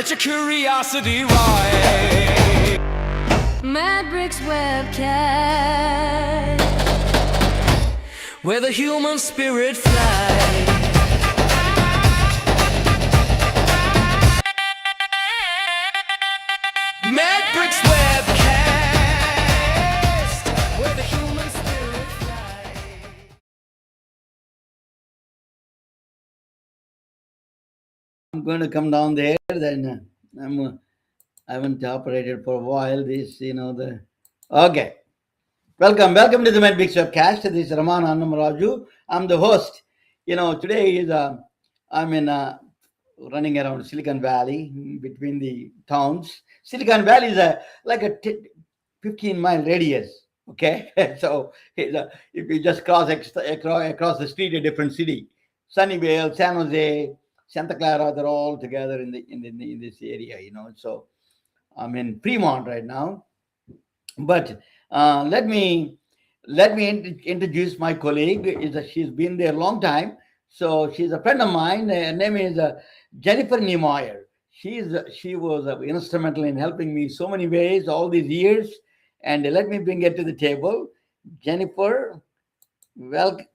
Let your curiosity rise. Madbrick's webcast, Where the human spirit flies. Madbrick's webcast. Where the human spirit flies. I'm going to come down there. Then I haven't operated for a while. Okay. Welcome to the Medbix webcast. This is Raman Annamaraju. I'm the host. Today is I'm in running around Silicon Valley between the towns. Silicon Valley is like a 15-mile radius. Okay, so if you just across the street, a different city, Sunnyvale, San Jose, Santa Clara, they're all together in this area. So I'm in Fremont right now. But let me introduce my colleague. She's been there a long time, so she's a friend of mine. Her name is Jennifer Niemeyer. She was instrumental in helping me so many ways all these years. And let me bring her to the table. Jennifer, welcome,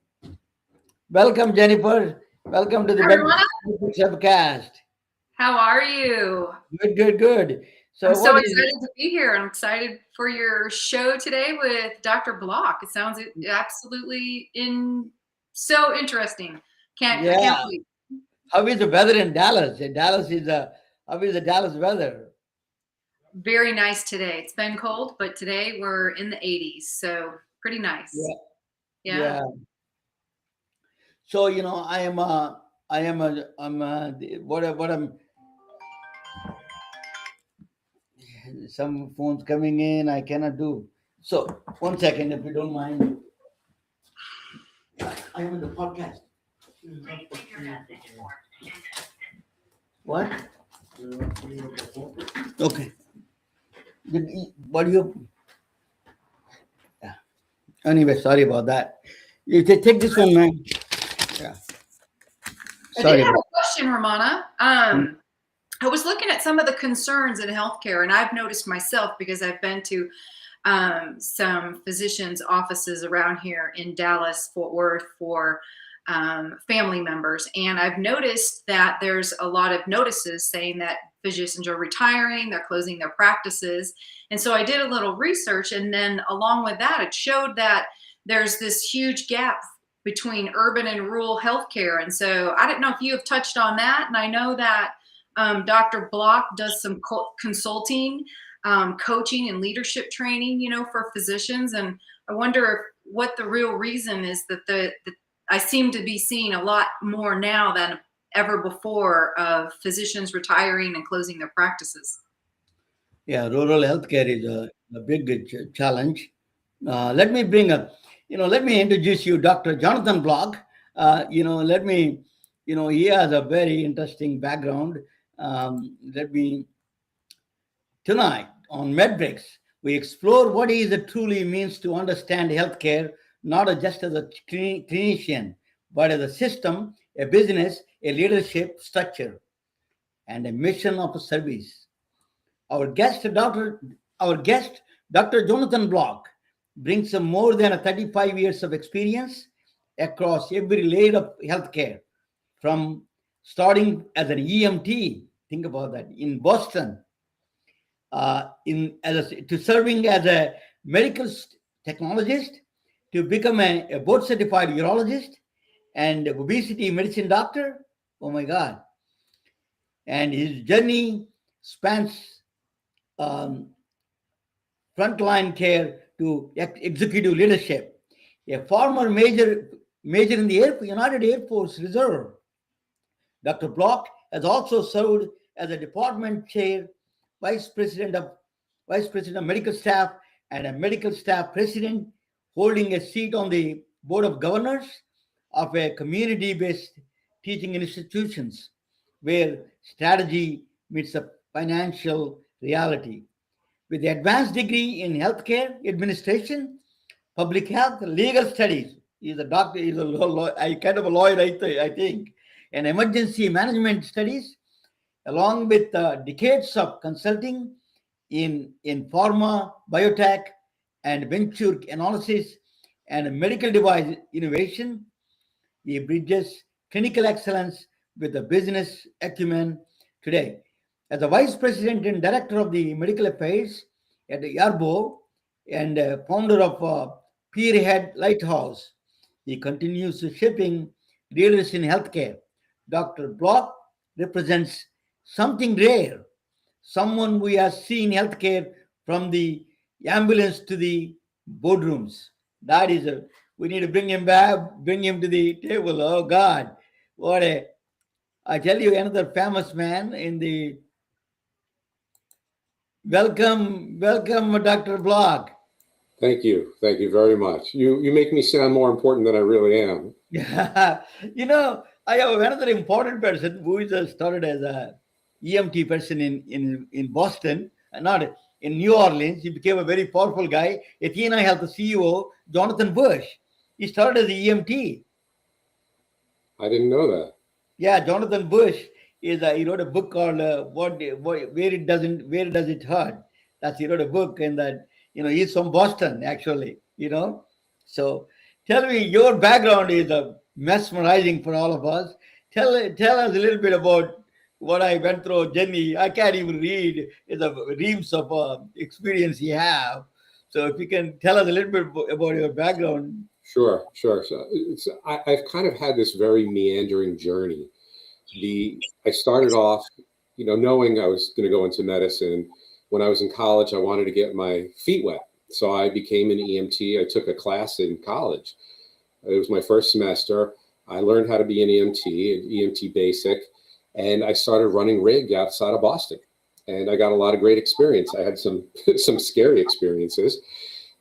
Jennifer. Welcome to the webcast. How are you? Good. I'm so excited to be here. I'm excited for your show today with Dr. Block. It sounds absolutely so interesting. I can't wait. How is the weather in Dallas? How is the Dallas weather? Very nice today. It's been cold, but today we're in the 80s, so pretty nice. Yeah. So I'm some phones coming in. I cannot do. So 1 second, if you don't mind. I am in the podcast. What? Okay. What do you? Yeah. Anyway, sorry about that. You take this one, man. Yeah. Sorry. I have a question, Ramana. I was looking at some of the concerns in healthcare, and I've noticed myself because I've been to some physicians' offices around here in Dallas, Fort Worth for family members. And I've noticed that there's a lot of notices saying that physicians are retiring, they're closing their practices. And so I did a little research, and then along with that, it showed that there's this huge gap between urban and rural healthcare. And so I didn't know if you have touched on that. And I know that Dr. Block does some consulting, coaching and leadership training, for physicians. And I wonder what the real reason is that I seem to be seeing a lot more now than ever before of physicians retiring and closing their practices. Yeah, rural healthcare is a big challenge. Let me introduce you, Dr. Jonathan Block. He has a very interesting background. Tonight on MedBreaks, we explore what it truly means to understand healthcare, not just as a clinician, but as a system, a business, a leadership structure, and a mission of service. Our guest, Dr. Jonathan Block, brings more than 35 years of experience across every layer of healthcare, from starting as an EMT, think about that, in Boston, to serving as a medical technologist, to become a board-certified urologist and obesity medicine doctor. Oh my God! And his journey spans frontline care to executive leadership. A former major in the United Air Force Reserve, Dr. Block has also served as a department chair, vice president of medical staff, and a medical staff president, holding a seat on the board of governors of a community-based teaching institutions where strategy meets a financial reality. With the advanced degree in healthcare administration, public health, legal studies, he's a doctor, he's a kind of a lawyer, I think, and emergency management studies, along with decades of consulting in pharma, biotech, and venture analysis and medical device innovation. He bridges clinical excellence with the business acumen today. As the Vice President and Director of the Medical Affairs at Yarbo and founder of Peerhead Lighthouse, he continues shaping leaders in healthcare. Dr. Block represents something rare, someone we have seen healthcare from the ambulance to the boardrooms. That is a, we need to bring him back, bring him to the table. Oh God, what a, I tell you, another famous man in the, welcome, Dr. Block. Thank you. Thank you very much. You make me sound more important than I really am. Yeah, I have another important person who is started as a EMT person in Boston, not in New Orleans. He became a very powerful guy. Athena Health CEO, Jonathan Bush. He started as an EMT. I didn't know that. Yeah, Jonathan Bush is he wrote a book called where does it hurt. That's he wrote a book, and that he's from Boston actually. So tell me, your background is mesmerizing for all of us. Tell us a little bit about what I went through, Jenny. I can't even read the reams of experience you have. So if you can tell us a little bit about your background. Sure. So I've kind of had this very meandering journey. I started off, knowing I was going to go into medicine. When I was in college, I wanted to get my feet wet. So I became an EMT. I took a class in college. It was my first semester. I learned how to be an EMT basic, and I started running rig outside of Boston. And I got a lot of great experience. I had some scary experiences.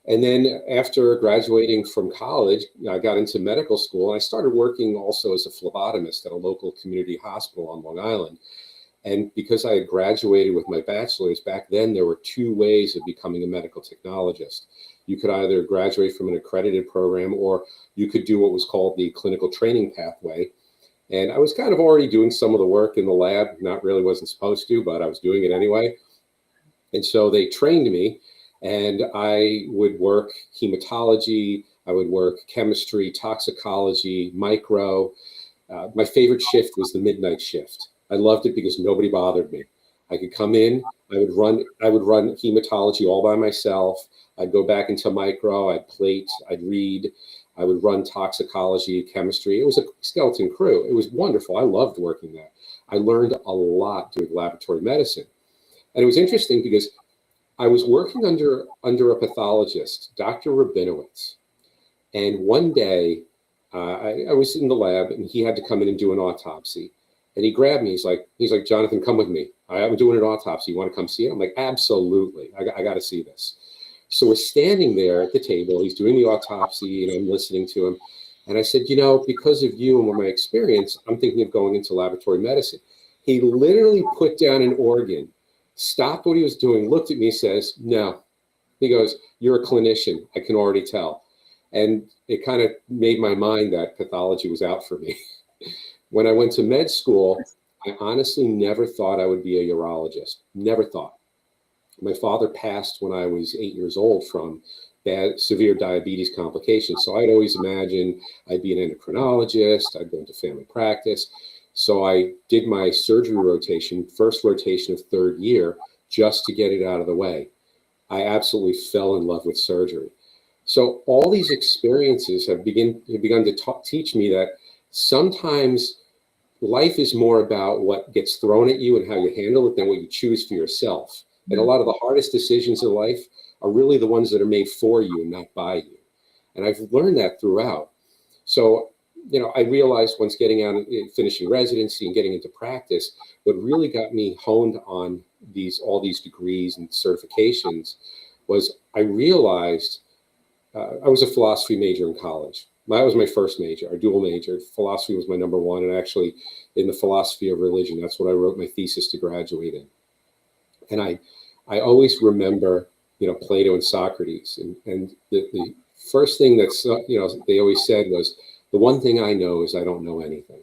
And then after graduating from college, I got into medical school, and I started working also as a phlebotomist at a local community hospital on Long Island. And because I had graduated with my bachelor's, back then there were two ways of becoming a medical technologist. You could either graduate from an accredited program, or you could do what was called the clinical training pathway. And I was kind of already doing some of the work in the lab, wasn't supposed to, but I was doing it anyway. And so they trained me, and I would work hematology, I would work chemistry, toxicology, micro. My favorite shift was the midnight shift. I loved it because nobody bothered me. I could come in, I would run hematology all by myself. I'd go back into micro, I'd plate, I'd read, I would run toxicology, chemistry. It was a skeleton crew. It was wonderful. I loved working there. I learned a lot doing laboratory medicine. And it was interesting because I was working under a pathologist, Dr. Rabinowitz. And one day I was in the lab, and he had to come in and do an autopsy. And he grabbed me. He's like, Jonathan, come with me. I'm doing an autopsy. You want to come see it? I'm like, absolutely. I got to see this. So we're standing there at the table. He's doing the autopsy, and I'm listening to him. And I said, because of you and my experience, I'm thinking of going into laboratory medicine. He literally put down an organ, stopped what he was doing, looked at me, says, no. He goes, you're a clinician. I can already tell. And it kind of made my mind that pathology was out for me. When I went to med school, I honestly never thought I would be a urologist. Never thought. My father passed when I was 8 years old from severe diabetes complications. So I'd always imagined I'd be an endocrinologist, I'd go into family practice. So I did my surgery rotation, first rotation of third year, just to get it out of the way. I absolutely fell in love with surgery. So all these experiences have begun to teach me that sometimes life is more about what gets thrown at you and how you handle it than what you choose for yourself. And a lot of the hardest decisions in life are really the ones that are made for you and not by you. And I've learned that throughout. So, I realized once getting out and finishing residency and getting into practice, what really got me honed on all these degrees and certifications was I realized I was a philosophy major in college. That was my first major, a dual major. Philosophy was my number one, and actually in the philosophy of religion, that's what I wrote my thesis to graduate in. And I always remember, Plato and Socrates. And the first thing that's, they always said was, the one thing I know is I don't know anything.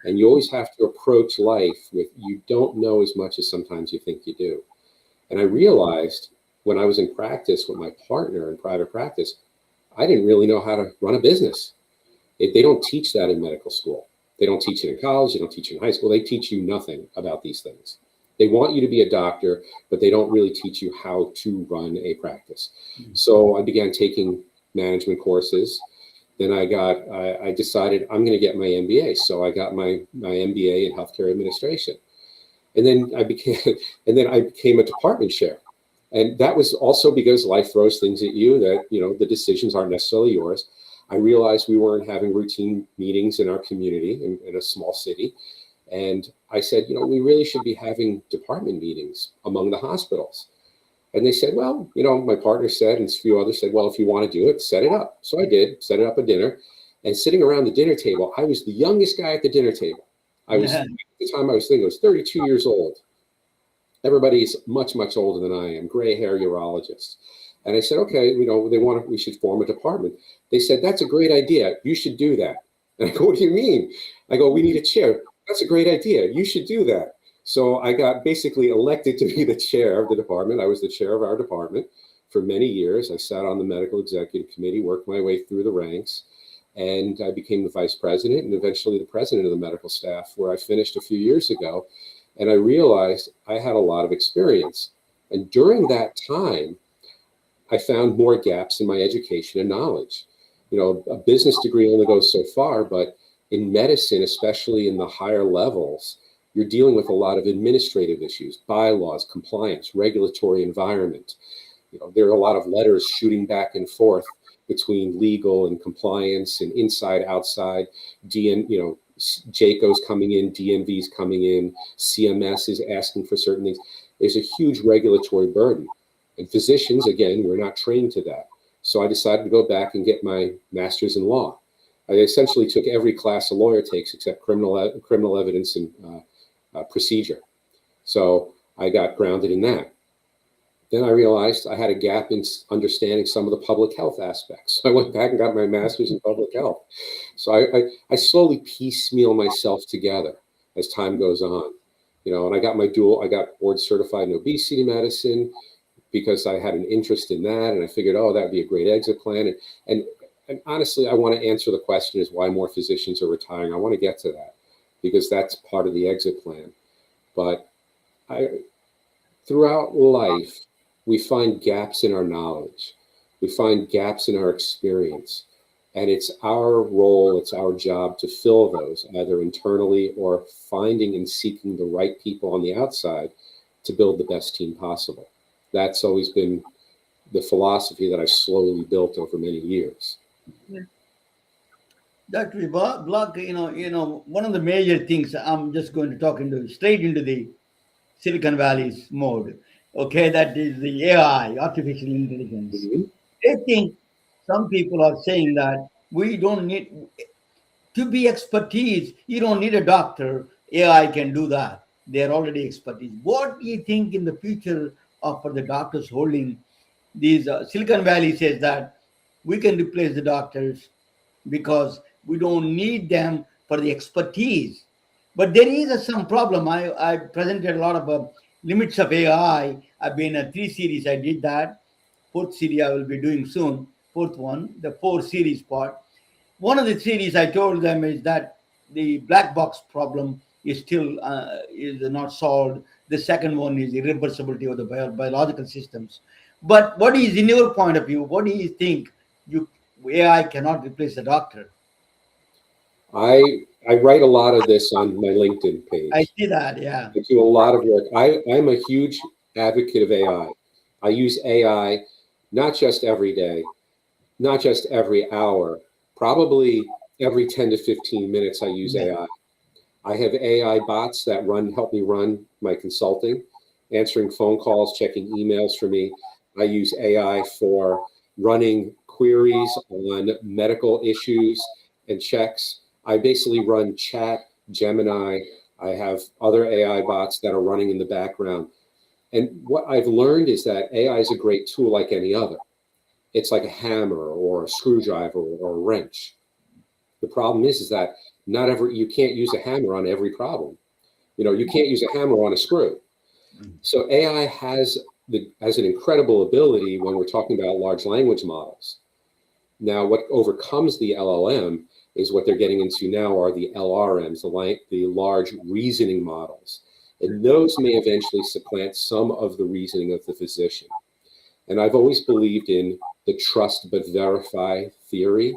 And you always have to approach life with, you don't know as much as sometimes you think you do. And I realized when I was in practice with my partner in private practice, I didn't really know how to run a business. They don't teach that in medical school. They don't teach it in college. They don't teach it in high school. They teach you nothing about these things. They want you to be a doctor, but they don't really teach you how to run a practice. So I began taking management courses. Then I decided I'm going to get my MBA. So I got my MBA in healthcare administration. And then I became a department chair. And that was also because life throws things at you that, the decisions aren't necessarily yours. I realized we weren't having routine meetings in our community in a small city. And I said, we really should be having department meetings among the hospitals. And they said, well, my partner said, and a few others said, well, if you want to do it, set it up. So I did, set it up a dinner. And sitting around the dinner table, I was the youngest guy at the dinner table. At the time I was thinking I was 32 years old. Everybody's much, much older than I am, gray hair urologist. And I said, okay, we should form a department. They said, that's a great idea. You should do that. And I go, what do you mean? I go, we need a chair. That's a great idea. You should do that. So I got basically elected to be the chair of the department. I was the chair of our department for many years. I sat on the medical executive committee, worked my way through the ranks, and I became the vice president and eventually the president of the medical staff, where I finished a few years ago. And I realized I had a lot of experience. And during that time, I found more gaps in my education and knowledge. A business degree only goes so far, but in medicine, especially in the higher levels, you're dealing with a lot of administrative issues, bylaws, compliance, regulatory environment. There are a lot of letters shooting back and forth between legal and compliance and inside, outside, JACO's coming in, DMV's coming in, CMS is asking for certain things. There's a huge regulatory burden. And physicians, again, we're not trained to that. So I decided to go back and get my master's in law. I essentially took every class a lawyer takes except criminal evidence and procedure. So I got grounded in that. Then I realized I had a gap in understanding some of the public health aspects. So I went back and got my master's in public health. So I slowly piecemeal myself together as time goes on. And I got board certified in obesity medicine because I had an interest in that. And I figured, that'd be a great exit plan. And honestly, I want to answer the question is why more physicians are retiring. I want to get to that because that's part of the exit plan. But throughout life, we find gaps in our knowledge. We find gaps in our experience. And it's our role, it's our job to fill those, either internally or finding and seeking the right people on the outside to build the best team possible. That's always been the philosophy that I slowly built over many years. Yeah. Dr. Block, one of the major things I'm just going to talk straight into the Silicon Valley's mode. Okay, that is the AI, artificial intelligence. Mm-hmm. I think some people are saying that we don't need to be expertise. You don't need a doctor. AI can do that. They're already expertise. What do you think in the future for the doctors holding these? Silicon Valley says that we can replace the doctors because we don't need them for the expertise. But there is some problem. I presented a lot of limits of AI. I've been in 3 series. I did that. 4th series I will be doing soon. 4th one, the 4 series part. One of the series I told them is that the black box problem is still is not solved. The second one is irreversibility of the biological systems. But what is, in your point of view, what do you think AI cannot replace the doctor? I write a lot of this on my LinkedIn page. I see that, yeah. I do a lot of work. I'm a huge advocate of AI. I use AI not just every day, not just every hour, probably every 10 to 15 minutes I use AI. I have AI bots that help me run my consulting, answering phone calls, checking emails for me. I use AI for running queries on medical issues and checks. I basically run chat, Gemini. I have other AI bots that are running in the background. And what I've learned is that AI is a great tool like any other. It's like a hammer or a screwdriver or a wrench. The problem is that You can't use a hammer on every problem. You can't use a hammer on a screw. So AI has an incredible ability when we're talking about large language models. Now, what overcomes the LLM is what they're getting into now are the LRMs, the large reasoning models. And those may eventually supplant some of the reasoning of the physician. And I've always believed in the trust but verify theory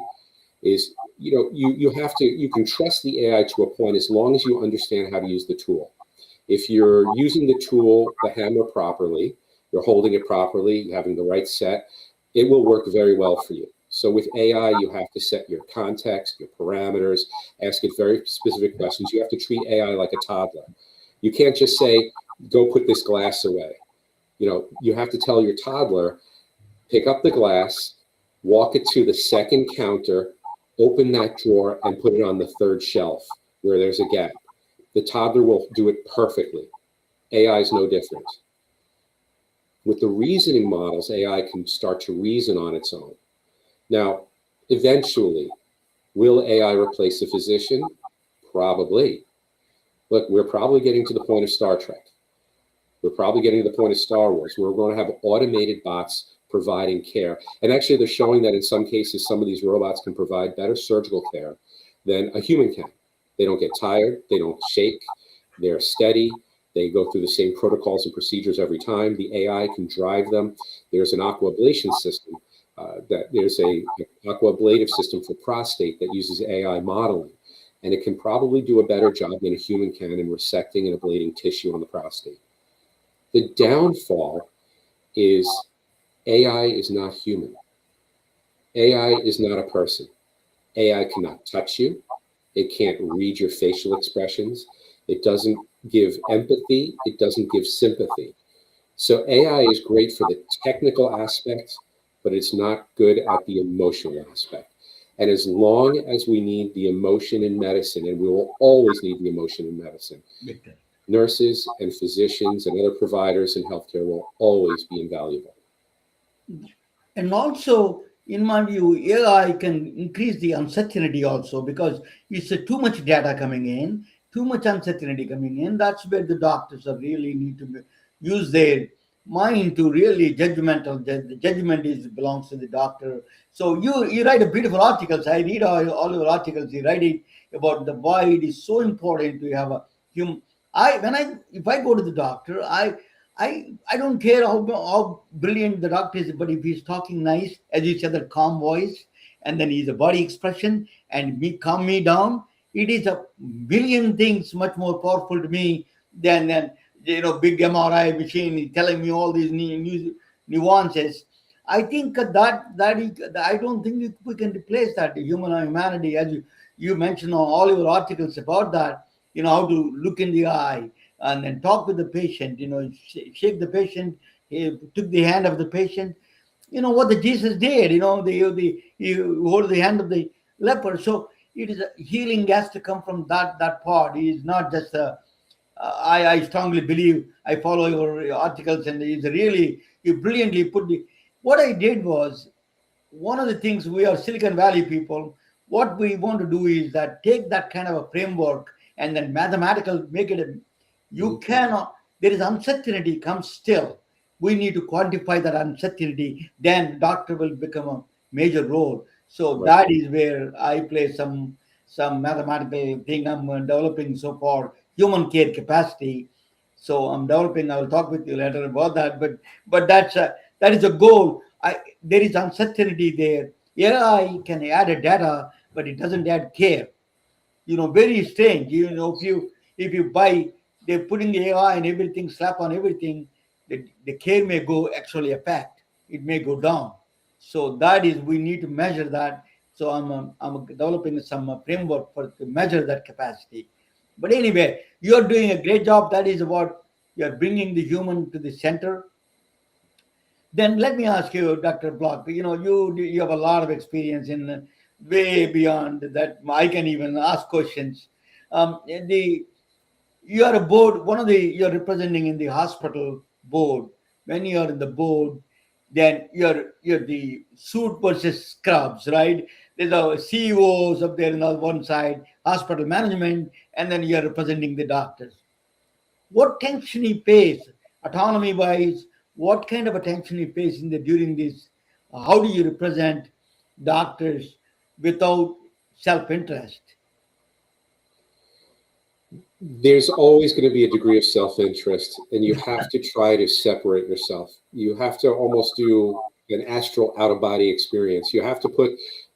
is, you can trust the AI to a point as long as you understand how to use the tool. If you're using the tool, the hammer properly, you're holding it properly, you're having the right set, it will work very well for you. So with AI, you have to set your context, your parameters, ask it very specific questions. You have to treat AI like a toddler. You can't just say, go put this glass away. You have to tell your toddler, pick up the glass, walk it to the second counter, open that drawer and put it on the third shelf where there's a gap. The toddler will do it perfectly. AI is no different. With the reasoning models, AI can start to reason on its own. Now, eventually, will AI replace the physician? Probably. Look, we're probably getting to the point of Star Trek. We're probably getting to the point of Star Wars. We're going to have automated bots providing care. And actually, they're showing that in some cases, some of these robots can provide better surgical care than a human can. They don't get tired. They don't shake. They're steady. They go through the same protocols and procedures every time. The AI can drive them. There's an aquablation system. There's a aquablative system for prostate that uses AI modeling. And it can probably do a better job than a human can in resecting and ablating tissue on the prostate. The downfall is AI is not human. AI is not a person. AI cannot touch you. It can't read your facial expressions. It doesn't give empathy. It doesn't give sympathy. So AI is great for the technical aspect, but it's not good at the emotional aspect. And as long as we need the emotion in medicine, and we will always need the emotion in medicine, nurses and physicians and other providers in healthcare will always be invaluable. And also, in my view, AI can increase the uncertainty also because it's too much data coming in, too much uncertainty coming in. That's where the doctors are really need to use their mind to really judgmental. The judgment belongs to the doctor. So you write a beautiful articles. I read all your articles. You write it about why it is so important to have a human. If I go to the doctor, I don't care how brilliant the doctor is, but if he's talking nice, as you said, that calm voice, and then he's a body expression and calm me down, it is a billion things much more powerful to me than big MRI machine telling me all these nuances. I think I don't think we can replace that humanity, as you mentioned on all your articles about that. How to look in the eye and then talk with the patient. Shake the patient. He took the hand of the patient. What the Jesus did. He hold the hand of the leper. So it is healing has to come from that part. He is not just I strongly believe, I follow your articles, and you brilliantly put what I did was, one of the things, we are Silicon Valley people, what we want to do is that take that kind of a framework and then mathematical, make it you cannot, there is uncertainty comes still. We need to quantify that uncertainty, then doctor will become a major role. So that is where I play some mathematical thing I'm developing so far, human care capacity. So I'm developing. I will talk with you later about that. But that is a goal. There is uncertainty there. AI can add a data, but it doesn't add care. Very strange. If you buy, they're putting the AI and everything, slap on everything. The care may go actually affect. It may go down. So that is, we need to measure that. So I'm developing some framework to measure that capacity. But anyway, you're doing a great job. That is about, you're bringing the human to the center. Then let me ask you, Dr. Block, you have a lot of experience in way beyond that. I can even ask questions. You are a board, you're representing in the hospital board. When you are in the board, then you're the suit versus scrubs, right? there's a CEOs up there on one side, hospital management, and then you're representing the doctors. What tension he pays, autonomy wise, what kind of attention he pays during this? How do you represent doctors without self-interest? There's always going to be a degree of self-interest, and you have to try to separate yourself. You have to almost do an astral out-of-body experience. You have to put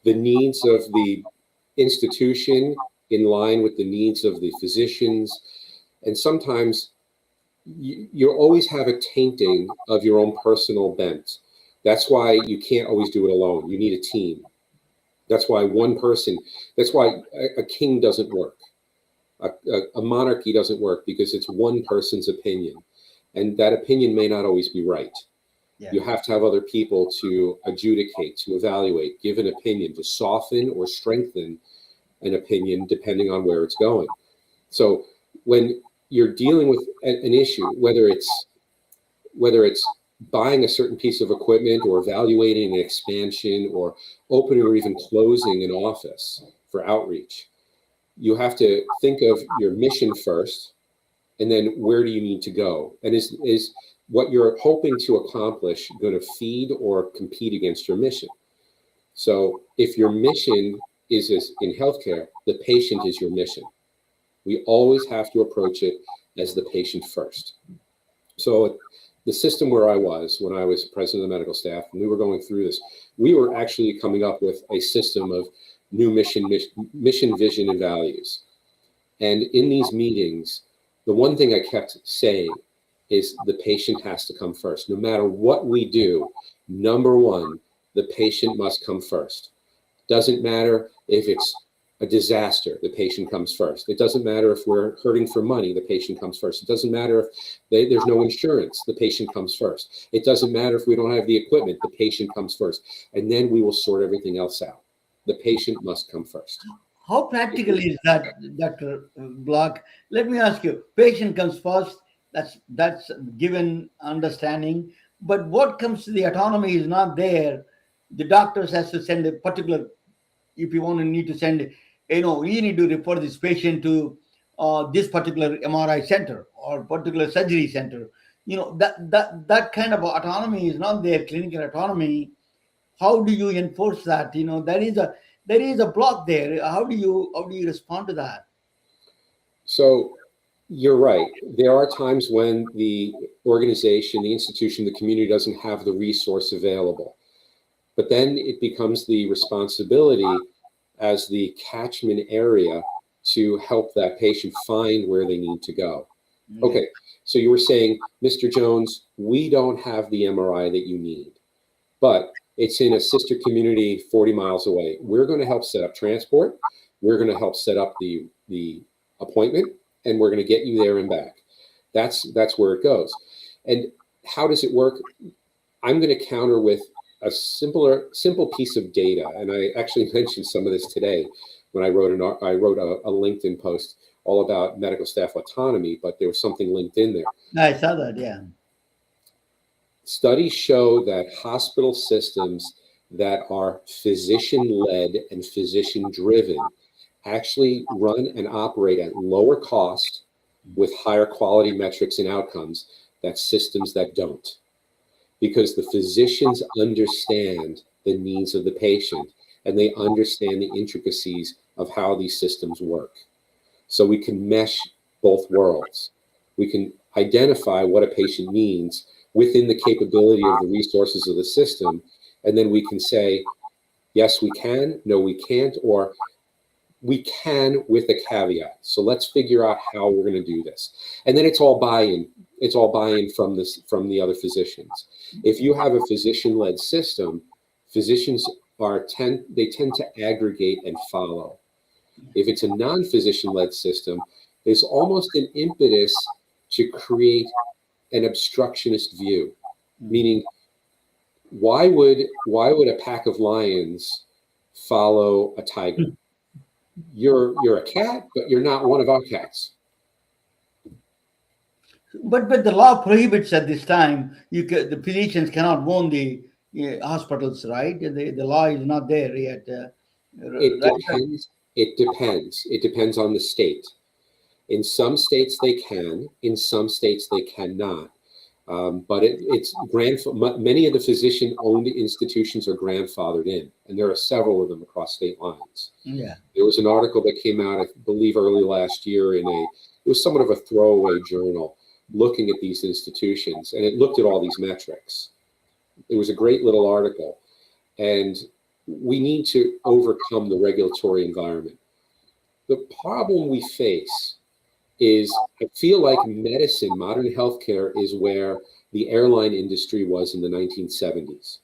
the needs of the institution in line with the needs of the physicians. And sometimes you always have a tainting of your own personal bent. That's why you can't always do it alone. You need a team. That's why that's why a king doesn't work. A monarchy doesn't work, because it's one person's opinion, and that opinion may not always be right. Yeah. You have to have other people to adjudicate, to evaluate, give an opinion, to soften or strengthen an opinion depending on where it's going. So when you're dealing with an issue, whether it's buying a certain piece of equipment, or evaluating an expansion, or opening or even closing an office for outreach, you have to think of your mission first, and then where do you need to go? And is what you're hoping to accomplish going to feed or compete against your mission? So if your mission is in healthcare, the patient is your mission. We always have to approach it as the patient first. So the system where I was, when I was president of the medical staff, and we were going through this, we were actually coming up with a system of new mission, vision, and values. And in these meetings, the one thing I kept saying is the patient has to come first. No matter what we do, number one, the patient must come first. Doesn't matter if it's a disaster, the patient comes first. It doesn't matter if we're hurting for money, the patient comes first. It doesn't matter if there's no insurance, the patient comes first. It doesn't matter if we don't have the equipment, the patient comes first. And then we will sort everything else out. The patient must come first. How practical is that, Dr. Block? Let me ask you, patient comes first, that's given understanding, but what comes to the autonomy is not there. The doctors has to send a particular, if you need to send, you need to refer this patient to this particular MRI center or particular surgery center. That kind of autonomy is not there, clinical autonomy. How do you enforce that? There is a block there. How do you respond to that? So you're right. There are times when the organization, the institution, the community doesn't have the resource available. But then it becomes the responsibility as the catchment area to help that patient find where they need to go. Mm-hmm. Okay, so you were saying, Mr. Jones, we don't have the MRI that you need, but it's in a sister community 40 miles away. We're going to help set up transport. We're going to help set up the appointment, and we're going to get you there and back. That's where it goes. And how does it work? I'm going to counter with a simple piece of data. And I actually mentioned some of this today when I wrote a LinkedIn post all about medical staff autonomy, but there was something linked in there. I saw that, yeah. Studies show that hospital systems that are physician-led and physician-driven actually run and operate at lower cost with higher quality metrics and outcomes than systems that don't. Because the physicians understand the needs of the patient, and they understand the intricacies of how these systems work. So we can mesh both worlds. We can identify what a patient needs within the capability of the resources of the system, and then we can say, yes, we can, no, we can't, or we can with a caveat. So let's figure out how we're going to do this. And then it's all buy-in. It's all buy-in from the other physicians. If you have a physician-led system, physicians tend to aggregate and follow. If it's a non-physician-led system, there's almost an impetus to create an obstructionist view, meaning why would a pack of lions follow a tiger? You're a cat, but you're not one of our cats. But the law prohibits at this time. The physicians cannot own the hospitals, right? The law is not there yet. It depends. It depends. It depends on the state. In some states they can. In some states they cannot. But it's many of the physician-owned institutions are grandfathered in, and there are several of them across state lines. Yeah. There was an article that came out, I believe, early last year it was somewhat of a throwaway journal looking at these institutions, and it looked at all these metrics. It was a great little article, and we need to overcome the regulatory environment. The problem we face is I feel like medicine, modern healthcare, is where the airline industry was in the 1970s.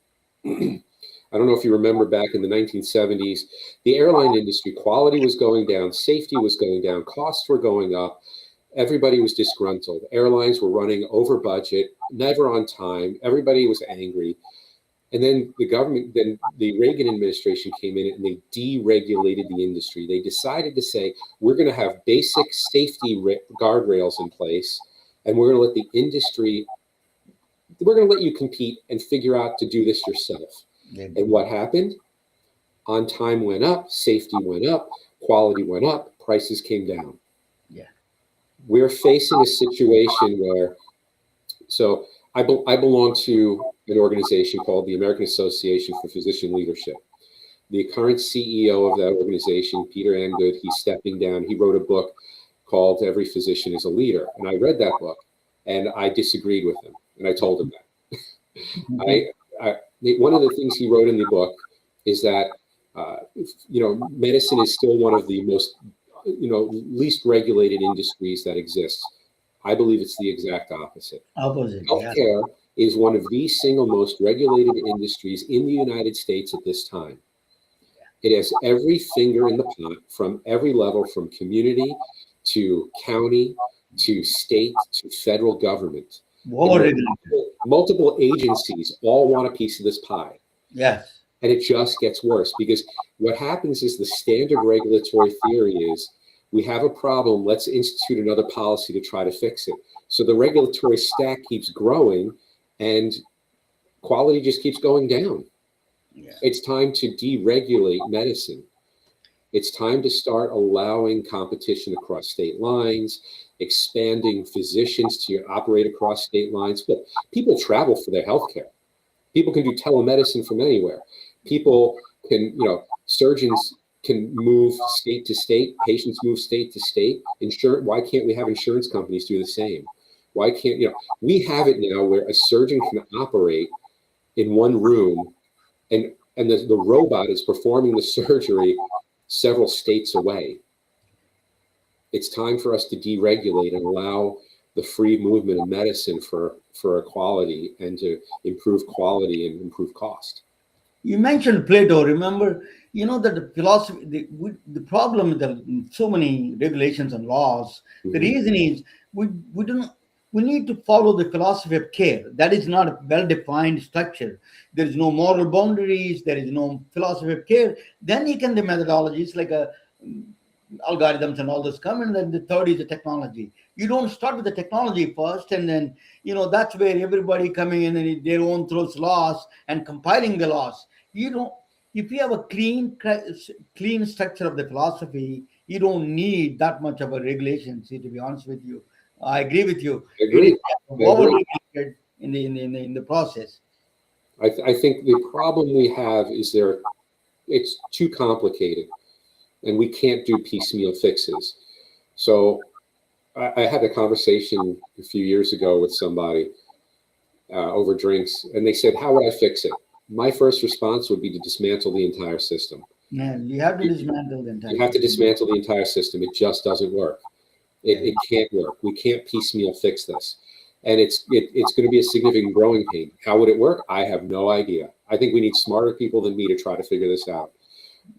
I don't know if you remember back in the 1970s, the airline industry, quality was going down, safety was going down, costs were going up. Everybody was disgruntled. Airlines were running over budget, never on time. Everybody was angry. And then the Reagan administration came in and they deregulated the industry. They decided to say, we're going to have basic safety guardrails in place, and we're going to let the industry, we're going to let you compete and figure out to do this yourself. Yeah. And what happened? On time went up, safety went up, quality went up, prices came down. Yeah. We're facing a situation where, so I belong to an organization called the American Association for Physician Leadership. The current CEO of that organization, Peter Angood, he's stepping down. He wrote a book called Every Physician is a Leader. And I read that book and I disagreed with him. And I told him that. One of the things he wrote in the book is that, medicine is still one of the most, least regulated industries that exists. I believe it's the exact opposite. Healthcare is one of the single most regulated industries in the United States at this time. It has every finger in the pot from every level, from community to county to state to federal government. Multiple agencies all want a piece of this pie. Yes. And it just gets worse because what happens is the standard regulatory theory is we have a problem, let's institute another policy to try to fix it. So the regulatory stack keeps growing and quality just keeps going down. Yeah. It's time to deregulate medicine. It's time to start allowing competition across state lines, expanding physicians to operate across state lines. But people travel for their healthcare. People can do telemedicine from anywhere. People can, surgeons can move state to state, patients move state to state. Why can't we have insurance companies do the same? Why can't, we have it now where a surgeon can operate in one room and the robot is performing the surgery several states away. It's time for us to deregulate and allow the free movement of medicine for equality and to improve quality and improve cost. You mentioned Plato, remember? That the philosophy, the problem with so many regulations and laws, the reason is we need to follow the philosophy of care. That is not a well-defined structure. There is no moral boundaries. There is no philosophy of care. Then you can the methodologies like algorithms and all this come, and then the third is the technology. You don't start with the technology first, and then that's where everybody coming in and their own throws laws and compiling the laws. If you have a clean structure of the philosophy, you don't need that much of a regulation. See, to be honest with you, I agree with you. I agree. Over-regulated in the process. I think the problem we have is it's too complicated, and we can't do piecemeal fixes. So I had a conversation a few years ago with somebody over drinks, and they said, "How would I fix it?" My first response would be to dismantle the entire system. Yeah, you have to dismantle the entire system. You have to dismantle the entire system. It just doesn't work. It can't work. We can't piecemeal fix this. And it's going to be a significant growing pain. How would it work? I have no idea. I think we need smarter people than me to try to figure this out.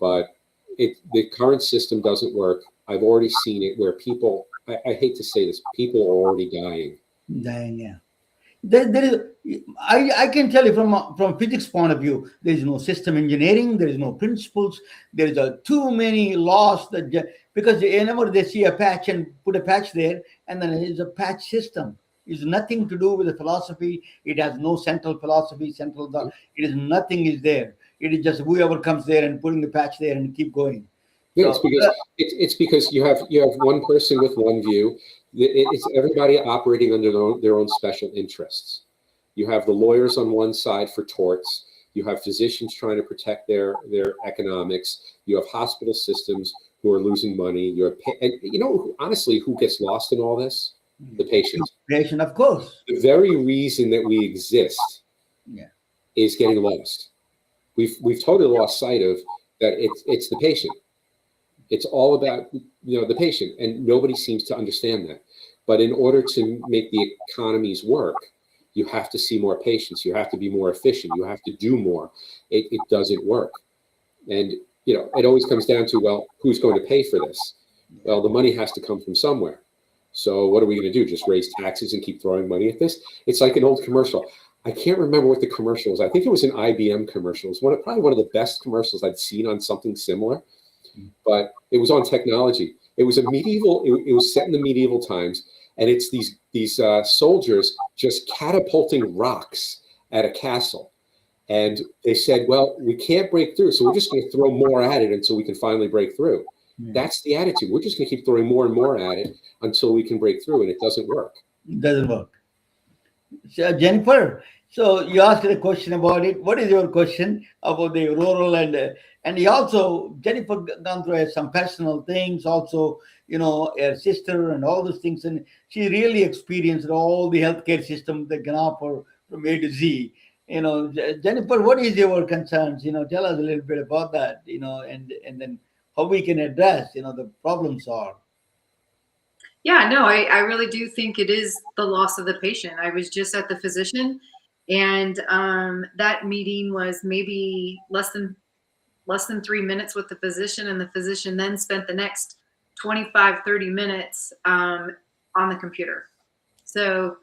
But the current system doesn't work. I've already seen it where people, I hate to say this, people are already dying. Dying, yeah. I can tell you from physics point of view, there is no system engineering, there is no principles, there is too many laws because whenever they see a patch and put a patch there, and then it is a patch system. It's nothing to do with the philosophy. It has no central philosophy, it is nothing is there. it is just whoever comes there and putting the patch there and keep going. Yeah, So, it's because you have one person with one view. It's everybody operating under their own special interests. You have the lawyers on one side for torts. You have physicians trying to protect their economics. You have hospital systems who are losing money. And honestly, who gets lost in all this? The patient. patient, of course. The very reason that we exist is getting lost. We've totally lost sight of that. It's the patient. It's all about the patient, and nobody seems to understand that. But in order to make the economies work, you have to see more patients. You have to be more efficient. You have to do more. It doesn't work. And it always comes down to, well, who's going to pay for this? Well, the money has to come from somewhere. So what are we going to do? Just raise taxes and keep throwing money at this? It's like an old commercial. I can't remember what the commercial was. I think it was an IBM commercial. It was probably one of the best commercials I'd seen on something similar. But it was on technology. It was a medieval. It was set in the medieval times, and it's these soldiers just catapulting rocks at a castle. And they said, "Well, we can't break through, so we're just going to throw more at it until we can finally break through." That's the attitude. We're just going to keep throwing more and more at it until we can break through, and it doesn't work. It doesn't work. So, Jennifer, so you asked a question about it. What is your question about the rural and he also, Jennifer gone through some personal things, also, her sister and all those things. And she really experienced all the healthcare system that can offer from A to Z. Jennifer, what is your concerns? Tell us a little bit about that, and then how we can address, the problems are. Yeah, no, I really do think it is the loss of the patient. I was just at the physician, and that meeting was maybe less than 3 minutes with the physician, and the physician then spent the next 25, 30 minutes on the computer. So,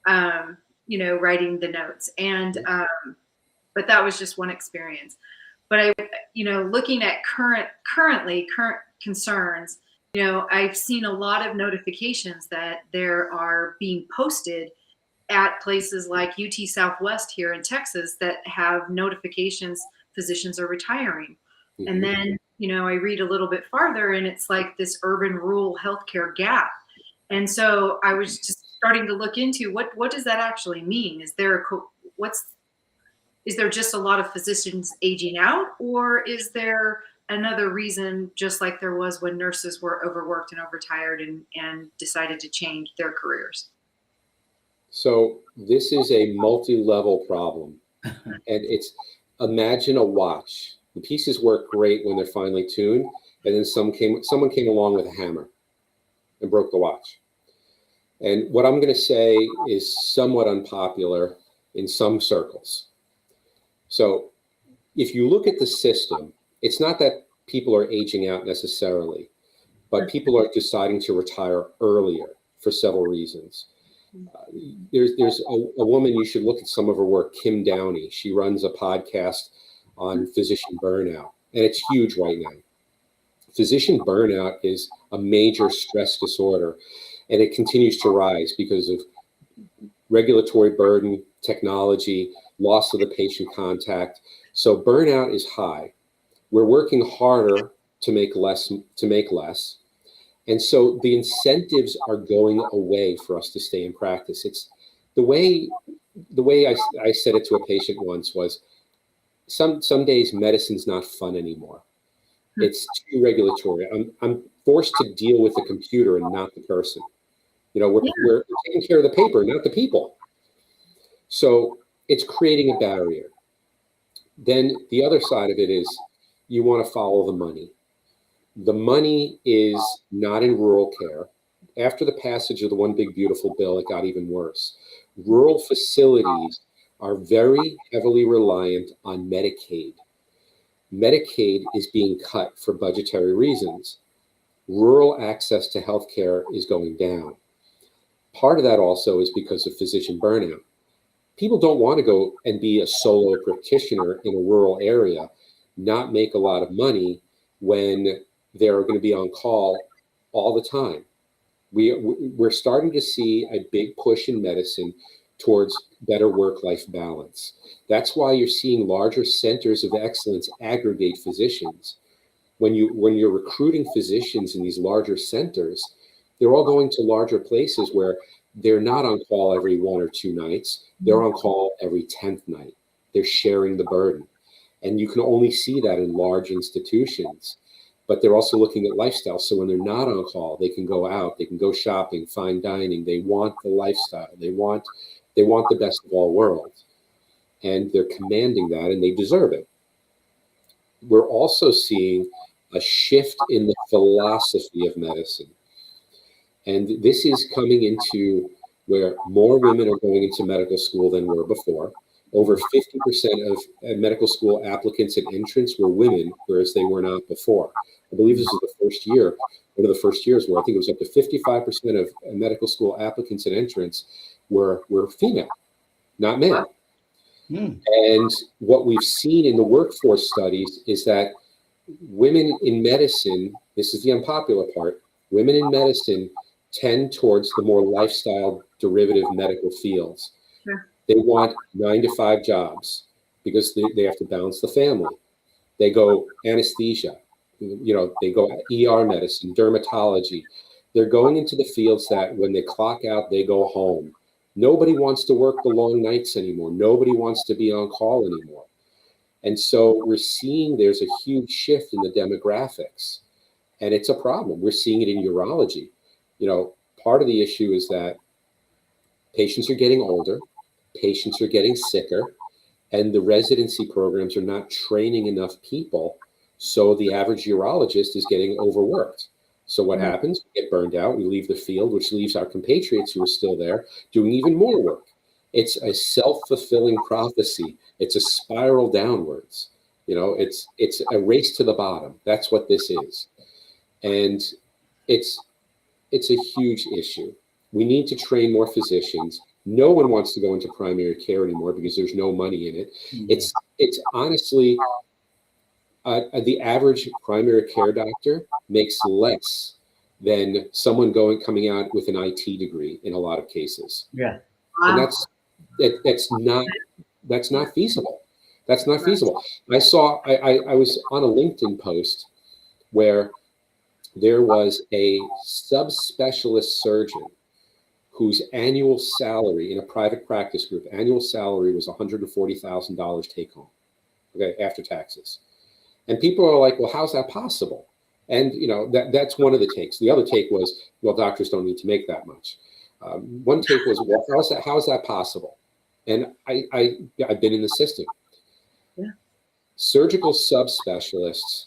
writing the notes. And, but that was just one experience. But looking at current concerns, I've seen a lot of notifications that there are being posted at places like UT Southwest here in Texas that have notifications physicians are retiring. Mm-hmm. And then, I read a little bit farther and it's like this urban rural healthcare gap. And so I was just starting to look into what does that actually mean? Is there is there just a lot of physicians aging out, or is there another reason, just like there was when nurses were overworked and overtired and decided to change their careers? So this is a multi-level problem. And imagine a watch. The pieces work great when they're finely tuned, and then someone came along with a hammer and broke the watch. And what I'm going to say is somewhat unpopular in some circles. So if you look at the system, it's not that people are aging out necessarily, but people are deciding to retire earlier for several reasons. There's a woman, you should look at some of her work, Kim Downey. She runs a podcast on physician burnout, and it's huge right now. Physician burnout is a major stress disorder, and it continues to rise because of regulatory burden, technology, loss of the patient contact. So burnout is high. We're working harder to make less. And so the incentives are going away for us to stay in practice. It's the way I said it to a patient once was, some days medicine's not fun anymore. It's too regulatory. I'm forced to deal with the computer and not the person. We're taking care of the paper, not the people. So it's creating a barrier. Then the other side of it is you want to follow the money. The money is not in rural care. After the passage of the One Big Beautiful Bill, it got even worse. Rural facilities are very heavily reliant on Medicaid. Medicaid is being cut for budgetary reasons. Rural access to healthcare is going down. Part of that also is because of physician burnout. People don't want to go and be a solo practitioner in a rural area, not make a lot of money when they're going to be on call all the time. We're starting to see a big push in medicine towards better work-life balance. That's why you're seeing larger centers of excellence aggregate physicians. When you're recruiting physicians in these larger centers, they're all going to larger places where they're not on call every 1 or 2 nights. They're on call every 10th night. They're sharing the burden. And you can only see that in large institutions. But they're also looking at lifestyle. So when they're not on call, they can go out, they can go shopping, fine dining. They want the lifestyle. They want the best of all worlds. And they're commanding that, and they deserve it. We're also seeing a shift in the philosophy of medicine. And this is coming into where more women are going into medical school than were before. Over 50% of medical school applicants and entrants were women, whereas they were not before. I believe this is the first year, one of the first years where I think it was up to 55% of medical school applicants and entrants were female, not male. And what we've seen in the workforce studies is that women in medicine, this is the unpopular part, women in medicine tend towards the more lifestyle derivative medical fields. They want 9 to 5 jobs because they have to balance the family. They go anesthesia, they go ER medicine, dermatology. They're going into the fields that when they clock out, they go home. Nobody wants to work the long nights anymore. Nobody wants to be on call anymore. And so we're seeing there's a huge shift in the demographics, and it's a problem. We're seeing it in urology. Part of the issue is that patients are getting older, patients are getting sicker, and the residency programs are not training enough people. So the average urologist is getting overworked. So what happens? We get burned out. We leave the field, which leaves our compatriots who are still there doing even more work. It's a self-fulfilling prophecy. It's a spiral downwards. It's a race to the bottom. That's what this is. And it's a huge issue. We need to train more physicians. No one wants to go into primary care anymore because there's no money in it. It's honestly, the average primary care doctor makes less than someone coming out with an IT degree in a lot of cases. Yeah. And that's not feasible. That's not feasible. I was on a LinkedIn post where there was a subspecialist surgeon whose annual salary in a private practice group, annual salary was $140,000 take home, okay, after taxes. And people are like, well, how's that possible? And that's one of the takes. The other take was, well, doctors don't need to make that much. One take was, well, how is that possible? And I've been in the system. Yeah. Surgical subspecialists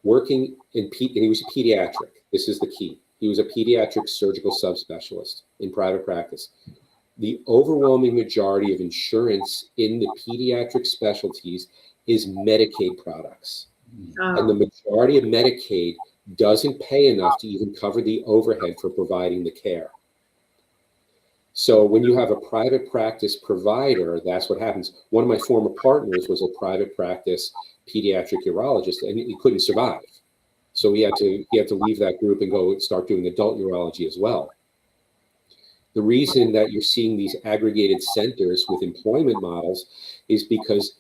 working and he was a pediatric. This is the key. He was a pediatric surgical subspecialist in private practice. The overwhelming majority of insurance in the pediatric specialties is Medicaid products. And the majority of Medicaid doesn't pay enough to even cover the overhead for providing the care. So when you have a private practice provider, that's what happens. One of my former partners was a private practice pediatric urologist, and he couldn't survive. So he had to leave that group and go start doing adult urology as well. The reason that you're seeing these aggregated centers with employment models is because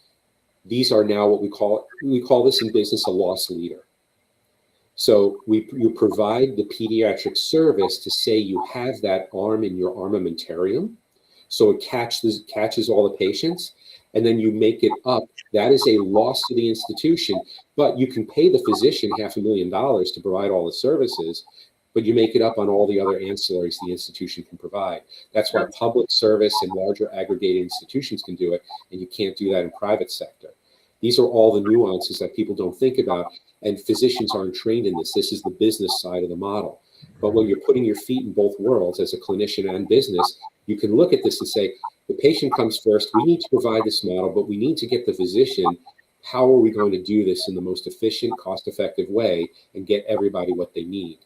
these are now what we call this in business a loss leader. So you provide the pediatric service to say you have that arm in your armamentarium, so it catches all the patients, and then you make it up. That is a loss to the institution, but you can pay the physician $500,000 to provide all the services, but you make it up on all the other ancillaries the institution can provide. That's why public service and larger aggregated institutions can do it, and you can't do that in private sector. These are all the nuances that people don't think about, and physicians aren't trained in this. This is the business side of the model. But when you're putting your feet in both worlds as a clinician and business, you can look at this and say, the patient comes first. We need to provide this model, but we need to get the physician. How are we going to do this in the most efficient, cost-effective way and get everybody what they need?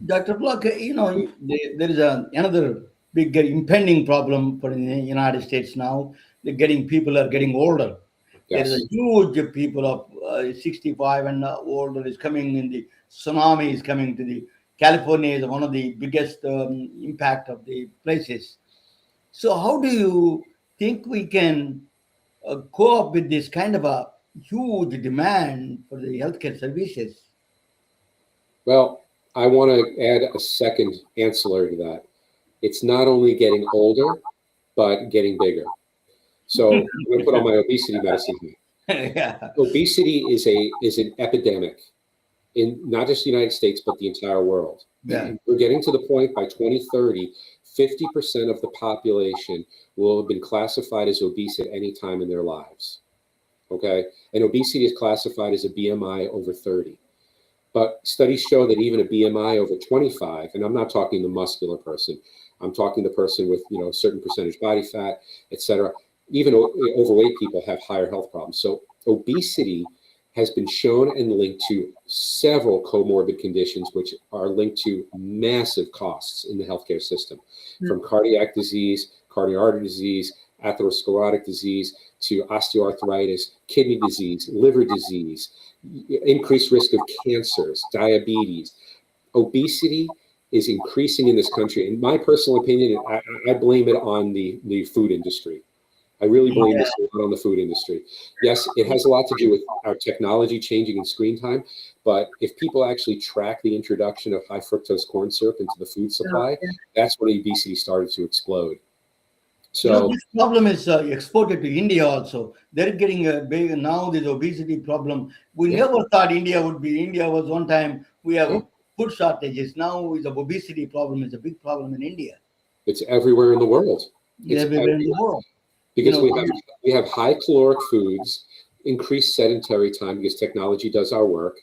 Dr. Block, there is another big impending problem for the United States now. People are getting older. Yes. There is a huge people of 65 and older is coming in. The tsunami is coming to the California is one of the biggest impact of the places. So how do you think we can cope with this kind of a huge demand for the healthcare services? Well, I want to add a second ancillary to that. It's not only getting older, but getting bigger. So I'm going to put on my obesity medicine here. Yeah. Obesity is an epidemic in not just the United States, but the entire world. Yeah. We're getting to the point by 2030, 50% of the population will have been classified as obese at any time in their lives. Okay? And obesity is classified as a BMI over 30. But studies show that even a BMI over 25, and I'm not talking the muscular person, I'm talking the person with a certain percentage body fat, etc. Even overweight people have higher health problems. So obesity has been shown and linked to several comorbid conditions, which are linked to massive costs in the healthcare system, from cardiac disease, coronary artery disease, atherosclerotic disease, to osteoarthritis, kidney disease, liver disease, increased risk of cancers, diabetes. Obesity is increasing in this country. In my personal opinion, I blame it on the food industry. I really blame this on the food industry. Yes, it has a lot to do with our technology changing in screen time, but if people actually track the introduction of high fructose corn syrup into the food supply, that's when obesity started to explode. So this problem is exported to India also. They're getting a big now. This obesity problem. We never thought India would be. India was one time we have food shortages. Now the obesity problem is a big problem in India. It's everywhere in the world. It's everywhere in the world. Because we have high caloric foods, increased sedentary time because technology does our work.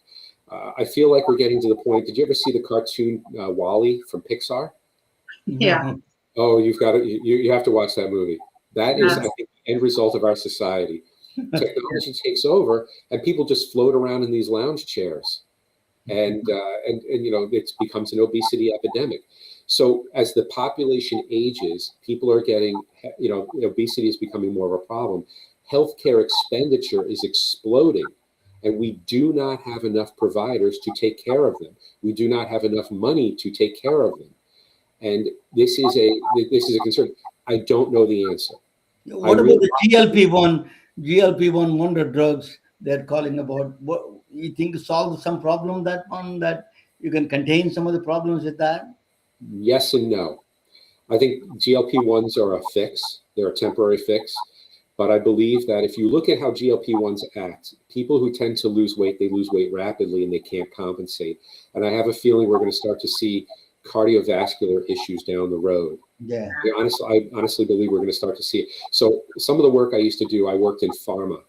I feel like we're getting to the point. Did you ever see the cartoon Wall-E from Pixar? Yeah. Oh, you have to watch that movie. That is, I think, the end result of our society. Technology takes over, and people just float around in these lounge chairs, and it becomes an obesity epidemic. So as the population ages, people are getting, obesity is becoming more of a problem. Healthcare expenditure is exploding, and we do not have enough providers to take care of them. We do not have enough money to take care of them. And this is a concern. I don't know the answer. What about the GLP-1 wonder drugs they're calling about? What you think solve some problem that you can contain some of the problems with that? Yes and no. I think GLP-1s are a fix. They're a temporary fix. But I believe that if you look at how GLP-1s act, people who tend to lose weight, they lose weight rapidly and they can't compensate. And I have a feeling we're going to start to see cardiovascular issues down the road. Yeah. I honestly believe we're going to start to see it. So some of the work I used to do, I worked in pharma.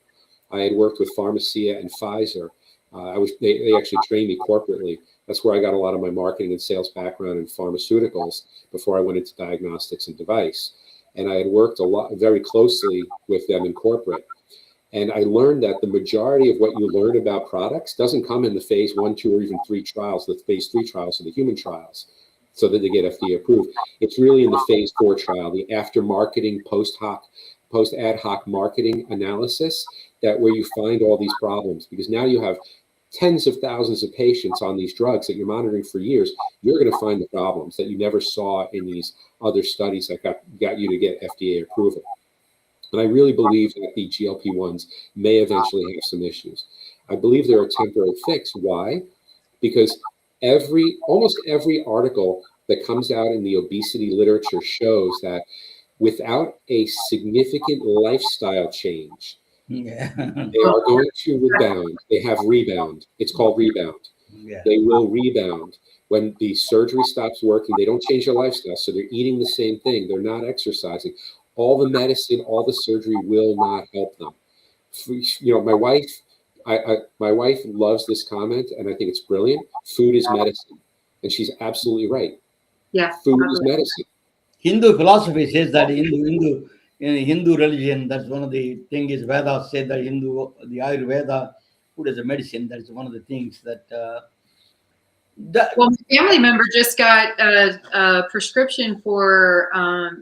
I had worked with Pharmacia and Pfizer. They actually trained me corporately. That's where I got a lot of my marketing and sales background in pharmaceuticals before I went into diagnostics and device. And I had worked very closely with them in corporate. And I learned that the majority of what you learn about products doesn't come in the phase 1, 2, or even 3 trials, the phase 3 trials or the human trials, so that they get FDA approved. It's really in the phase 4 trial, the after marketing, post ad hoc marketing analysis, where you find all these problems. Because now you have tens of thousands of patients on these drugs that you're monitoring for years. You're going to find the problems that you never saw in these other studies that got you to get FDA approval. And I really believe that the GLP-1s may eventually have some issues. I believe they're a temporary fix. Why? Because almost every article that comes out in the obesity literature shows that without a significant lifestyle change, they are going to rebound. They have rebound. It's called rebound. Yeah. They will rebound. When the surgery stops working, they don't change their lifestyle. So they're eating the same thing. They're not exercising. All the medicine, all the surgery will not help them. My wife loves this comment, and I think it's brilliant. Food is medicine. And she's absolutely right. Yeah. Food is medicine. Hindu philosophy says that in Hindu religion, that's one of the things is Vedas said that the Ayurveda, food as a medicine, that's one of the things that. Well, my family member just got a prescription for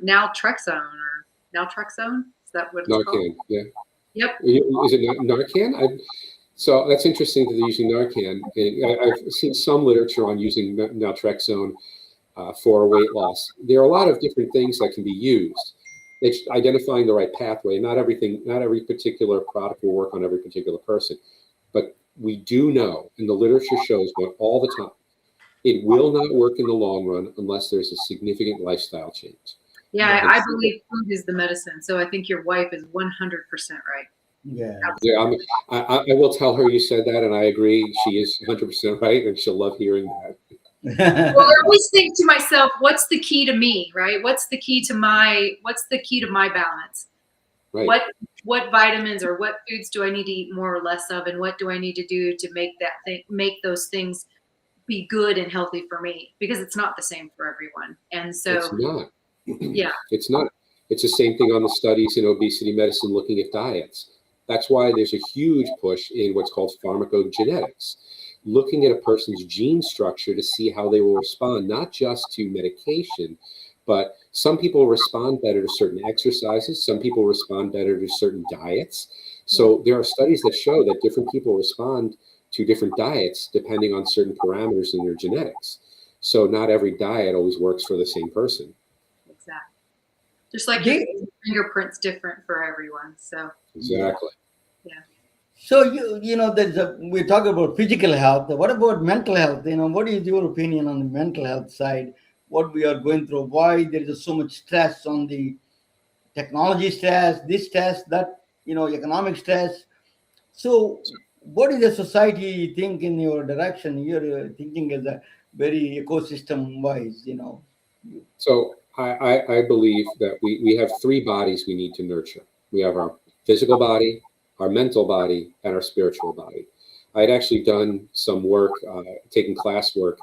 naltrexone. Is that what it's Narcan, called? yeah. Yep. Is it Narcan? So that's interesting that they're using Narcan. I've seen some literature on using naltrexone for weight loss. There are a lot of different things that can be used. It's identifying the right pathway. Not every particular product will work on every particular person, but we do know, and the literature shows one all the time, it will not work in the long run unless there's a significant lifestyle change. Yeah, I believe food is the medicine. So I think your wife is 100% right. Yeah. Yeah, I will tell her you said that, and I agree. She is 100% right, and she'll love hearing that. Well, I always think to myself, what's the key to me, right? What's the key to my balance? Right. What vitamins or what foods do I need to eat more or less of, and what do I need to do to make those things be good and healthy for me? Because it's not the same for everyone. And so It's not. yeah. It's not. It's the same thing on the studies in obesity medicine looking at diets. That's why there's a huge push in what's called pharmacogenetics, looking at a person's gene structure to see how they will respond, not just to medication, but some people respond better to certain exercises. Some people respond better to certain diets. So there are studies that show that different people respond to different diets depending on certain parameters in their genetics. So not every diet always works for the same person. Exactly. Just like your fingerprint's different for everyone. So exactly. Yeah. So we're talking about physical health. What about mental health? What is your opinion on the mental health side? What we are going through? Why there is so much stress on the technology stress, this stress, that economic stress. So, what is the society think in your direction? You're thinking as a very ecosystem wise. So I believe that we have three bodies we need to nurture. We have our physical body, our mental body, and our spiritual body. I had actually done some work, taking classwork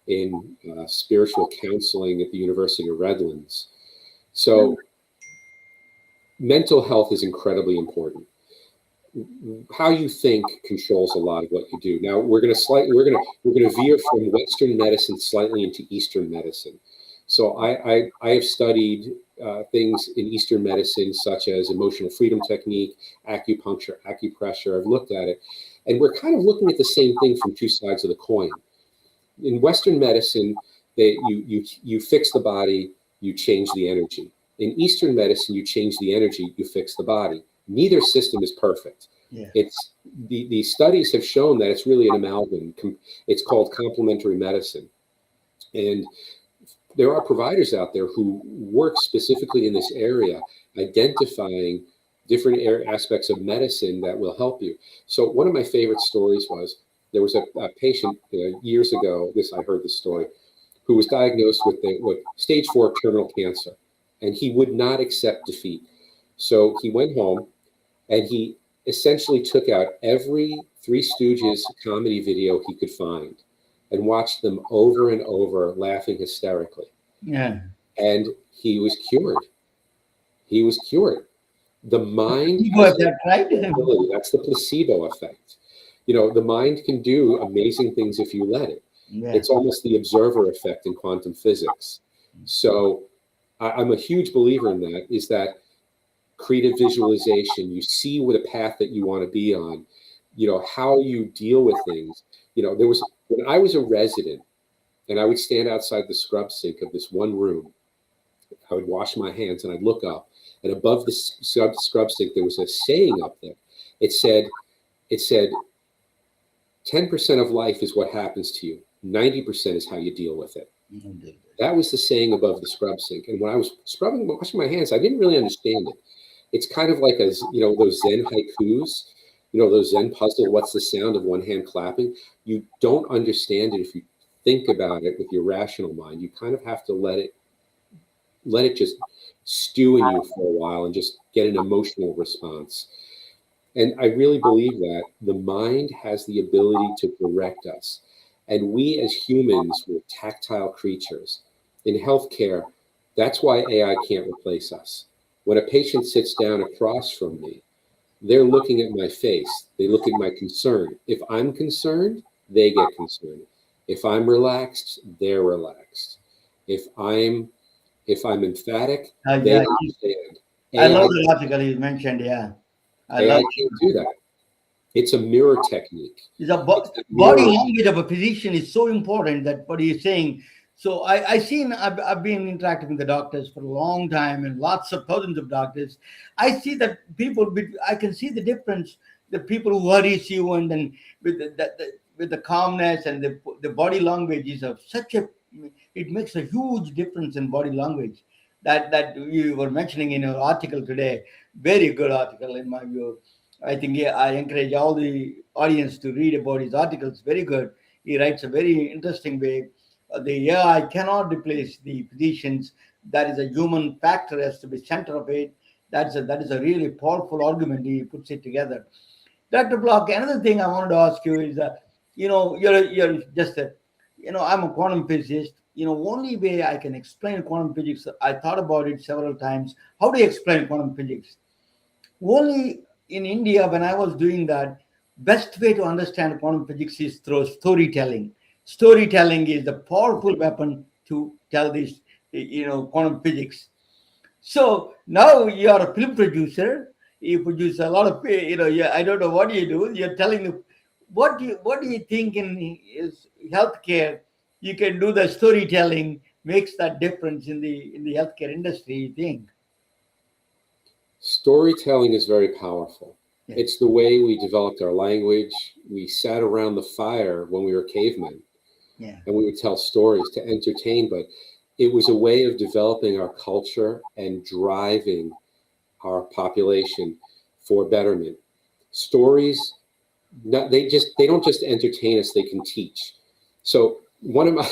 in spiritual counseling at the University of Redlands. So mental health is incredibly important. How you think controls a lot of what you do. Now we're going to veer from Western medicine slightly into Eastern medicine. So I have studied things in Eastern medicine such as emotional freedom technique, acupuncture, acupressure. I've looked at it, and we're kind of looking at the same thing from two sides of the coin. In Western medicine, you fix the body, you change the energy. In Eastern medicine, you change the energy, you fix the body. Neither system is perfect. Yeah. It's the studies have shown that it's really an amalgam. It's called complementary medicine, and there are providers out there who work specifically in this area, identifying different aspects of medicine that will help you. So one of my favorite stories was there was a patient years ago. I heard this story, who was diagnosed with stage 4 terminal cancer, and he would not accept defeat. So he went home and he essentially took out every Three Stooges comedy video he could find and watched them over and over, laughing hysterically. Yeah. And he was cured. He was cured. The mind, right? That's the placebo effect. The mind can do amazing things if you let it. Yeah. It's almost the observer effect in quantum physics. So I'm a huge believer in that, is that creative visualization. You see what a path that you want to be on, how you deal with things. When I was a resident and I would stand outside the scrub sink of this one room, I would wash my hands and I'd look up, and above the scrub sink, there was a saying up there. It said, 10% of life is what happens to you. 90% is how you deal with it. That was the saying above the scrub sink. And when I was washing my hands, I didn't really understand it. It's kind of like those Zen haikus, those Zen puzzle, what's the sound of one hand clapping? You don't understand it if you think about it with your rational mind. You kind of have to let it just stew in you for a while and just get an emotional response. And I really believe that the mind has the ability to direct us. And we as humans, we're tactile creatures. In healthcare, that's why AI can't replace us. When a patient sits down across from me, they're looking at my face. They look at my concern. If I'm concerned, they get concerned. If I'm relaxed, they're relaxed. If I'm emphatic, they understand. I love the article you mentioned. Yeah. AI can't do that. It's a mirror technique. The body language of a physician is so important that what he's saying, So I've been interacting with the doctors for a long time and lots of thousands of doctors. I see that I can see the difference. The people who worries you and then with with the calmness and the body language is of such a, it makes a huge difference in body language. That you were mentioning in your article today, very good article in my view. I think, yeah, I encourage all the audience to read about his articles. Very good. He writes a very interesting way. The AI cannot replace the physicians. That is a human factor has to be center of it. That is a really powerful argument. He puts it together. Dr. Block, another thing I wanted to ask you is, you're just a, I'm a quantum physicist. Only way I can explain quantum physics, I thought about it several times. How do you explain quantum physics? Only in India, when I was doing that, best way to understand quantum physics is through storytelling. Storytelling is the powerful weapon to tell this, quantum physics. So now you are a film producer. You produce a lot of, I don't know what you do. You're telling me what do you think in is healthcare? You can do the storytelling makes that difference in the healthcare industry. You think? Storytelling is very powerful. Yeah. It's the way we developed our language. We sat around the fire when we were cavemen, Yeah. and we would tell stories to entertain, but it was a way of developing our culture and driving our population for betterment. Stories, they don't just entertain us, they can teach. So one of my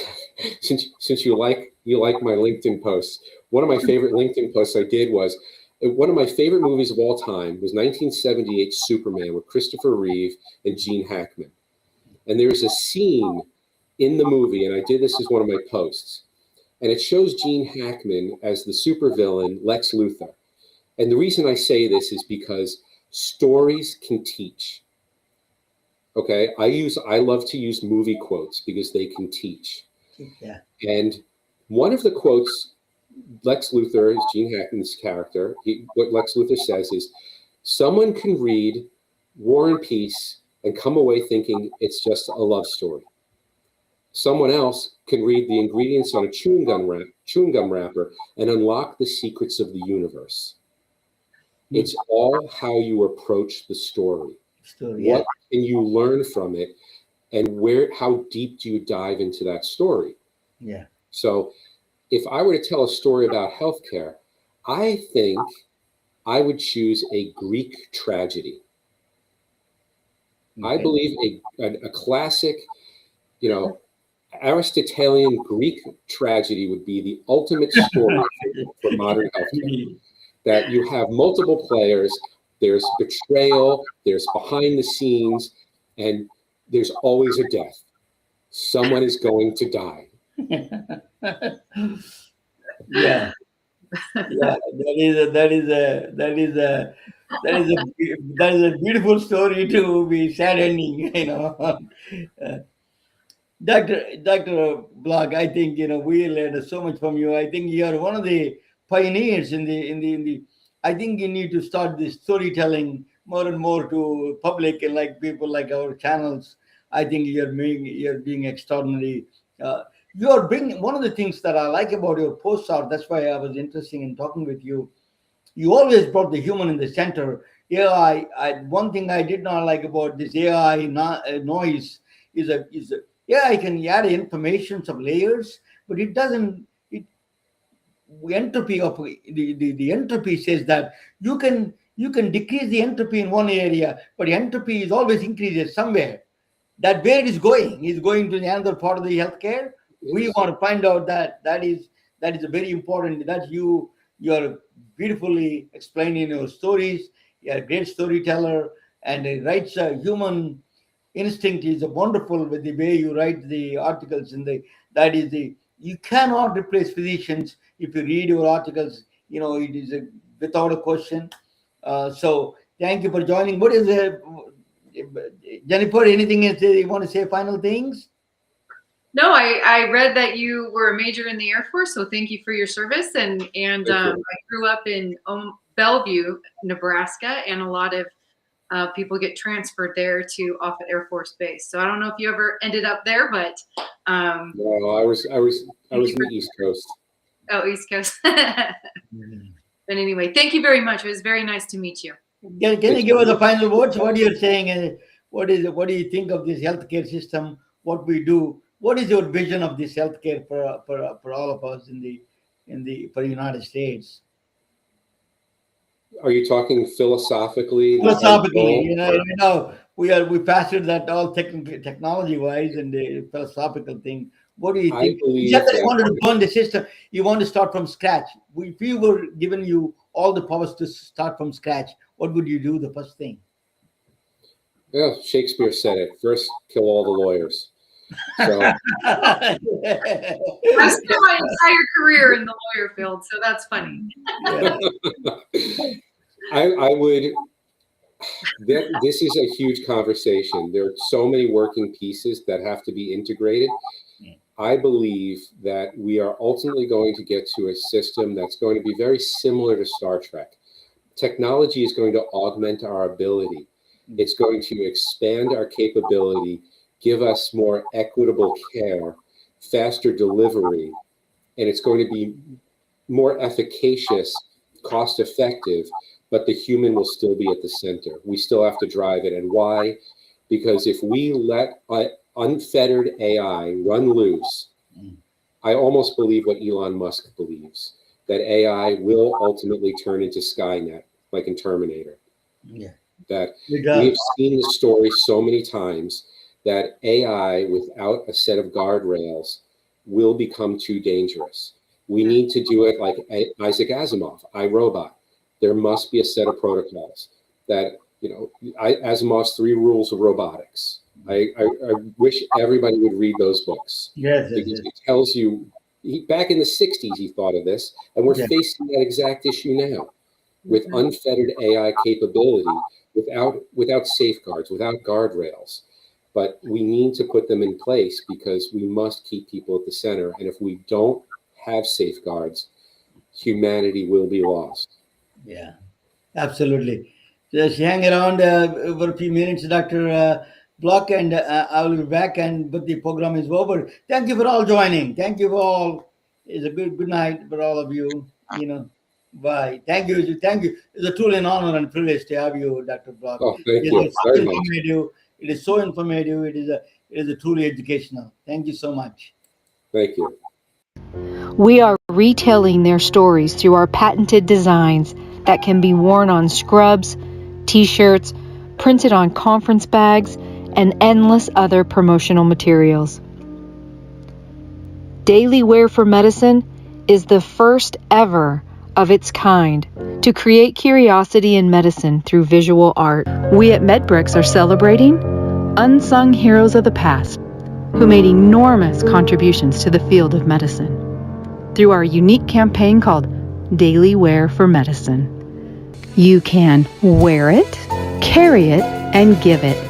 since you like my LinkedIn posts, one of my favorite LinkedIn posts I did was, one of my favorite movies of all time was 1978 Superman with Christopher Reeve and Gene Hackman. And there's a scene in the movie, and I did this as one of my posts, and it shows Gene Hackman as the supervillain Lex Luthor. And the reason I say this is because stories can teach. Okay, I love to use movie quotes because they can teach. Yeah. And one of the quotes, Lex Luthor is Gene Hackman's character. What Lex Luthor says is, someone can read War and Peace and come away thinking it's just a love story. Someone else can read the ingredients on a chewing gum wrapper and unlock the secrets of the universe. It's all how you approach the story. What can you learn from it, and how deep do you dive into that story? Yeah. So if I were to tell a story about healthcare, I think I would choose a Greek tragedy. Okay. I believe a classic, Aristotelian Greek tragedy would be the ultimate story for modern healthcare. That you have multiple players, there's betrayal, there's behind the scenes, and there's always a death. Someone is going to die. Yeah. Yeah, that is a beautiful story to be saddening. Dr. Block, I think we learned so much from you. I think you are one of the pioneers in the. I think you need to start this storytelling more and more to public and like people like our channels. I think you're being extraordinary. You are bringing one of the things that I like about your posts are, that's why I was interested in talking with you. You always brought the human in the center. One thing I did not like about this AI noise is AI can add information, some layers, but it doesn't. Entropy of the entropy says that you can decrease the entropy in one area, but entropy is always increases somewhere. That where it is going to another part of the healthcare. We want to find out that is a very important. That you're beautifully explaining your stories. You're a great storyteller, and it writes a human instinct is wonderful with the way you write the articles. You cannot replace physicians if you read your articles. It is without a question. So thank you for joining. What is Jennifer? Anything else you want to say? Final things? No, I read that you were a major in the Air Force, so thank you for your service. And I grew up in Bellevue, Nebraska, and a lot of people get transferred there to Offutt Air Force Base. So I don't know if you ever ended up there, but No, I was in the East Coast. oh, East Coast. But anyway, thank you very much. It was very nice to meet you. Can you give us the final words? What you're saying? What do you think of this healthcare system? What we do? What is your vision of this healthcare for all of us for the United States? Are you talking philosophically? Philosophically, we passed that all technology wise and the philosophical thing. What do you I think? believe You just that- wanted to burn the system. You want to start from scratch. If you were given you all the powers to start from scratch, what would you do? The first thing. Yeah, Shakespeare said it. First, kill all the lawyers. So I spent my entire career in the lawyer field, so that's funny. I would. This is a huge conversation. There are so many working pieces that have to be integrated. I believe that we are ultimately going to get to a system that's going to be very similar to Star Trek. Technology is going to augment our ability. It's going to expand our capability, give us more equitable care, faster delivery, and it's going to be more efficacious, cost effective, but the human will still be at the center. We still have to drive it. And why? Because if we let unfettered AI run loose, I almost believe what Elon Musk believes, that AI will ultimately turn into Skynet, like in Terminator. Yeah. That we've seen the story so many times that AI without a set of guardrails will become too dangerous. We need to do it like Isaac Asimov, iRobot. There must be a set of protocols that, Asimov's 3 Rules of Robotics. I wish everybody would read those books. Yes, because it tells you, back in the 60s, he thought of this, and we're facing that exact issue now with unfettered AI capability, without safeguards, without guardrails. But we need to put them in place because we must keep people at the center. And if we don't have safeguards, humanity will be lost. Yeah, absolutely. Just hang around for a few minutes, Dr. Block, and I will be back. But the program is over. Thank you for all joining. Thank you for all. It's a good night for all of you. Bye. Thank you. Thank you. It's a truly an honor and privilege to have you, Dr. Block. Oh, thank you very much. It is so informative. It is a truly educational. Thank you so much. Thank you. We are retelling their stories through our patented designs that can be worn on scrubs, t-shirts, printed on conference bags, and endless other promotional materials. Daily Wear for Medicine is the first ever of its kind to create curiosity in medicine through visual art. We at MedBricks are celebrating unsung heroes of the past who made enormous contributions to the field of medicine through our unique campaign called Daily Wear for Medicine. You can wear it, carry it, and give it.